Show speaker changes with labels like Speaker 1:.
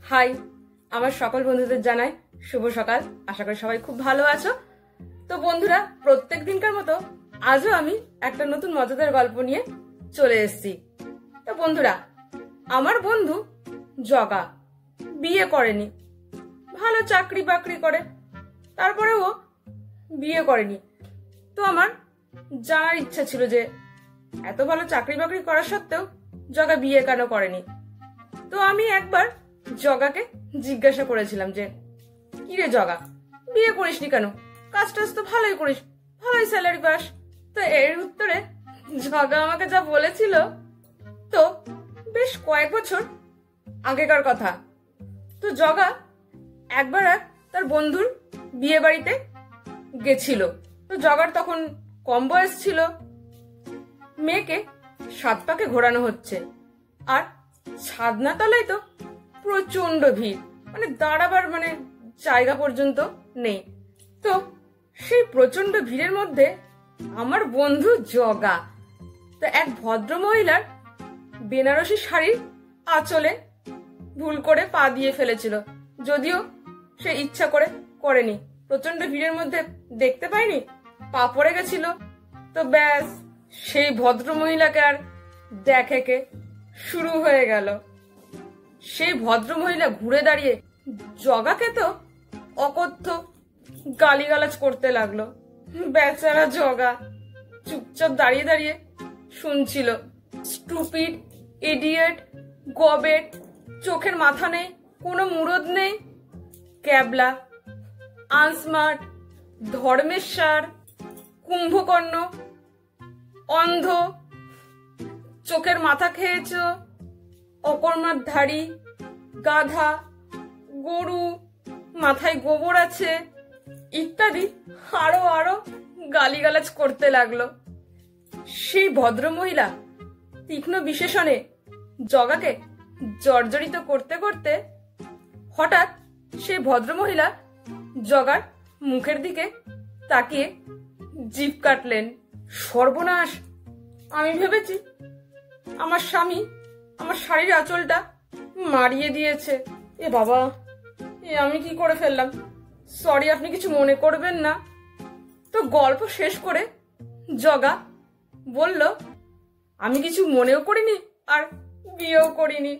Speaker 1: High, আমার সকল বন্ধুদের জানাই শুভ সকাল। আশা করি সবাই খুব ভালো আছো। তো বন্ধুরা, প্রত্যেক দিনকার মতো আজও আমি একটা নতুন মজাদার গল্প নিয়ে চলে এসেছি। তো বন্ধুরা, আমার বন্ধু জগা বিয়ে করেনি, ভালো চাকরি বাকরি করে, তারপরে ও বিয়ে করেনি। তো আমার জানার ইচ্ছা ছিল যে এত ভালো চাকরি বাকরি করা সত্ত্বেও জগা বিয়ে কেন করেনি। তো আমি একবার জগাকে জিজ্ঞাসা করেছিলাম যে, কিরে জগা, বিয়ে করিসনি কেন? কাজ টাজ তো ভালোই করিস, ভালোই স্যালারি পাস। তো এর উত্তরে জগা আমাকে যা বলেছিল, তো বেশ কয়েক বছর আগেকার কথা। তো জগা একবার তার বন্ধুর বিয়ে বাড়িতে গেছিল। তো জগার তখন কম বয়স ছিল, মেয়েকে সাত পাকে ঘোরানো হচ্ছে, আর ছাদনা তলায় তো প্রচন্ড ভিড়, দাঁড়াবার জায়গা পর্যন্ত নেই। তো সেই প্রচন্ড ভিড়ের মধ্যে আমার বন্ধু জগা তো এক ভদ্র মহিলার বেনারসি শাড়ির আঁচলে ভুল করে পা দিয়ে ফেলেছিল। যদিও সে ইচ্ছা করে করেনি, প্রচন্ড ভিড়ের মধ্যে দেখতে পায়নি, পা পড়ে গেছিল। তো ব্যাস, সেই ভদ্র মহিলাকে আর দেখে শুরু হয়ে গেল। সেই ভদ্র মহিলা ঘুরে দাঁড়িয়ে জগাকে তো অকথ্য গালিগালাজ করতে লাগলো। বেচারা জগা চুপচাপ দাঁড়িয়ে দাঁড়িয়ে শুনছিল। স্টুপিড, ইডিয়েট, গবেট, চোখের মাথা নেই, কোনো মুরদ নেই, ক্যাবলা, আনস্মার্ট, ধর্মেশ্বর, কুম্ভকর্ণ, অন্ধ, চোখের মাথা খেয়েছ, অকর্মাধারী, গাধা, গরু, মাথায় গোবর আছে, ইত্যাদি আরো আরো গালিগালাজ করতে লাগলো। সেই ভদ্র মহিলা তীক্ষ্ণ বিশেষণে জগাকে জর্জরিত করতে করতে হঠাৎ সেই ভদ্র মহিলা জগার মুখের দিকে তাকিয়ে জিভ কাটলেন। সর্বনাশ! আমি ভেবেছি আমার স্বামী আমার শাড়ির আঁচলটা মারিয়ে দিয়েছে। এ বাবা, আমি কি করে ফেললাম? সরি, আপনি কিছু মনে করবেন না। তো গল্প শেষ করে জগা বলল, আমি কিছু মনেও করিনি আর বিয়েও করিনি।